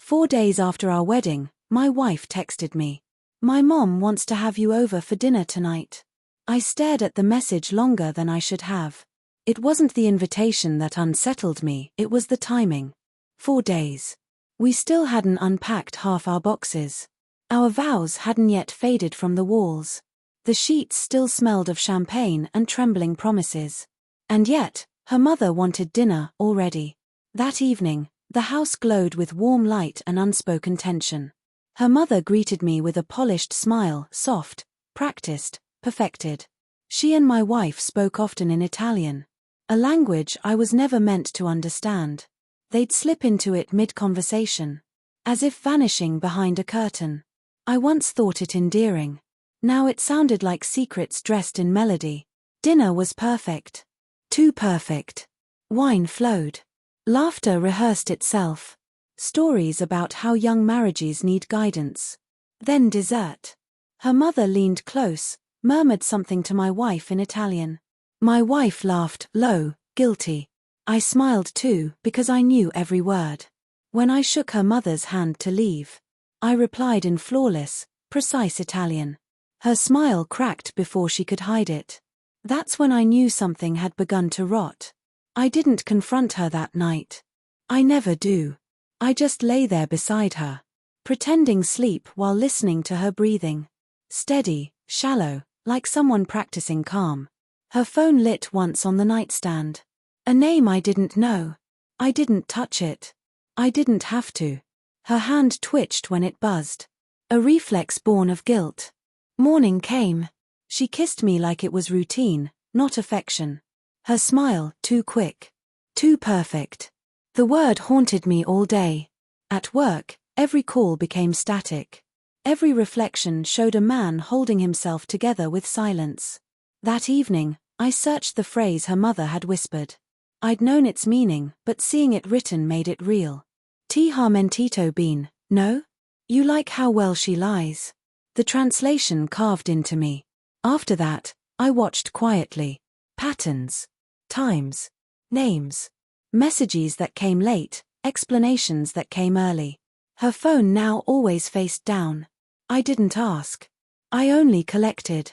4 days after our wedding, my wife texted me. My mom wants to have you over for dinner tonight. I stared at the message longer than I should have. It wasn't the invitation that unsettled me, it was the timing. 4 days. We still hadn't unpacked half our boxes. Our vows hadn't yet faded from the walls. The sheets still smelled of champagne and trembling promises. And yet, her mother wanted dinner already. That evening, the house glowed with warm light and unspoken tension. Her mother greeted me with a polished smile, soft, practiced, perfected. She and my wife spoke often in Italian, a language I was never meant to understand. They'd slip into it mid-conversation, as if vanishing behind a curtain. I once thought it endearing. Now it sounded like secrets dressed in melody. Dinner was perfect. Too perfect. Wine flowed. Laughter rehearsed itself. Stories about how young marriages need guidance. Then dessert. Her mother leaned close, murmured something to my wife in Italian. My wife laughed, low, guilty. I smiled too, because I knew every word. When I shook her mother's hand to leave, I replied in flawless, precise Italian. Her smile cracked before she could hide it. That's when I knew something had begun to rot. I didn't confront her that night. I never do. I just lay there beside her, pretending sleep while listening to her breathing. Steady, shallow, like someone practicing calm. Her phone lit once on the nightstand. A name I didn't know. I didn't touch it. I didn't have to. Her hand twitched when it buzzed. A reflex born of guilt. Morning came. She kissed me like it was routine, not affection. Her smile, too quick. Too perfect. The word haunted me all day. At work, every call became static. Every reflection showed a man holding himself together with silence. That evening, I searched the phrase her mother had whispered. I'd known its meaning, but seeing it written made it real. Ti ha mentito bene, no? You like how well she lies. The translation carved into me. After that, I watched quietly. Patterns. Times. Names. Messages that came late, explanations that came early. Her phone now always faced down. I didn't ask. I only collected.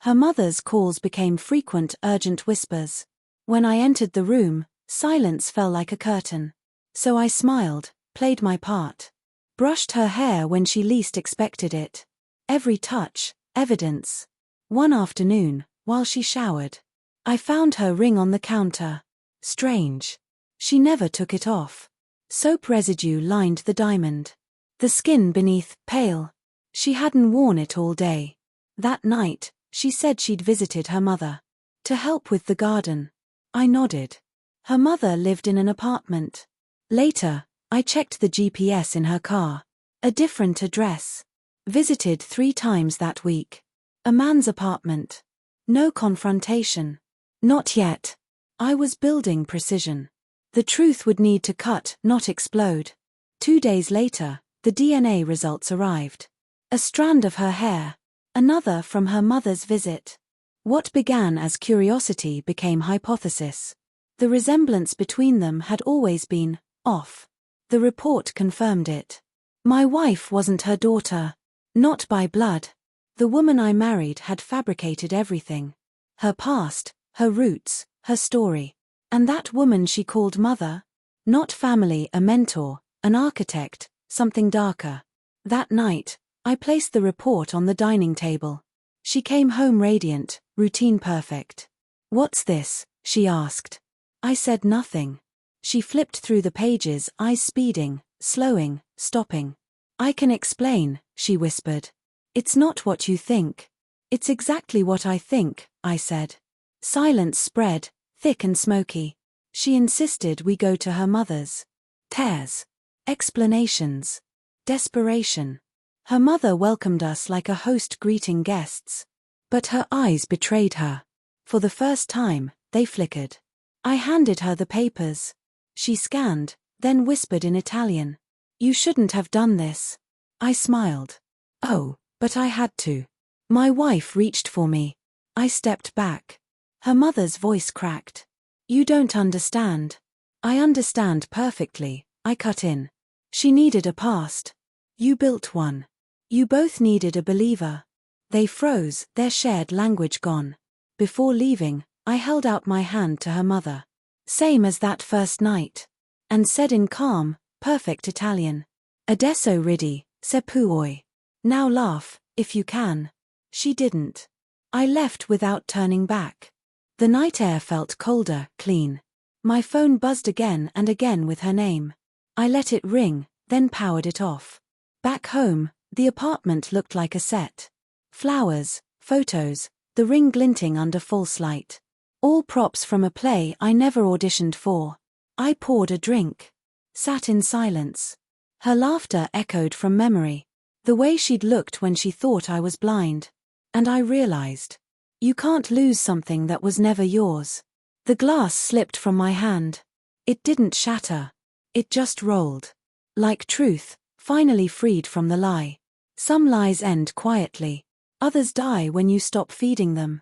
Her mother's calls became frequent, urgent whispers. When I entered the room, silence fell like a curtain. So I smiled, played my part. Brushed her hair when she least expected it. Every touch, evidence. One afternoon, while she showered, I found her ring on the counter. Strange. She never took it off. Soap residue lined the diamond. The skin beneath, pale. She hadn't worn it all day. That night, she said she'd visited her mother. To help with the garden. I nodded. Her mother lived in an apartment. Later, I checked the GPS in her car. A different address. Visited 3 times that week. A man's apartment. No confrontation. Not yet. I was building precision. The truth would need to cut, not explode. 2 days later, the DNA results arrived. A strand of her hair. Another from her mother's visit. What began as curiosity became hypothesis. The resemblance between them had always been off. The report confirmed it. My wife wasn't her daughter. Not by blood. The woman I married had fabricated everything. Her past, her roots, her story. And that woman she called mother? Not family, a mentor, an architect, something darker. That night, I placed the report on the dining table. She came home radiant, routine perfect. What's this? She asked. I said nothing. She flipped through the pages, eyes speeding, slowing, stopping. I can explain, she whispered. It's not what you think. It's exactly what I think, I said. Silence spread, thick and smoky. She insisted we go to her mother's. Tears. Explanations. Desperation. Her mother welcomed us like a host greeting guests. But her eyes betrayed her. For the first time, they flickered. I handed her the papers. She scanned, then whispered in Italian. You shouldn't have done this. I smiled. Oh, but I had to. My wife reached for me. I stepped back. Her mother's voice cracked. You don't understand. I understand perfectly, I cut in. She needed a past. You built one. You both needed a believer. They froze, their shared language gone. Before leaving, I held out my hand to her mother. Same as that first night. And said in calm, perfect Italian. Adesso ridi, se puoi. Now laugh, if you can. She didn't. I left without turning back. The night air felt colder, clean. My phone buzzed again and again with her name. I let it ring, then powered it off. Back home, the apartment looked like a set. Flowers, photos, the ring glinting under false light. All props from a play I never auditioned for. I poured a drink. Sat in silence. Her laughter echoed from memory. The way she'd looked when she thought I was blind. And I realized. You can't lose something that was never yours. The glass slipped from my hand. It didn't shatter. It just rolled. Like truth, finally freed from the lie. Some lies end quietly. Others die when you stop feeding them.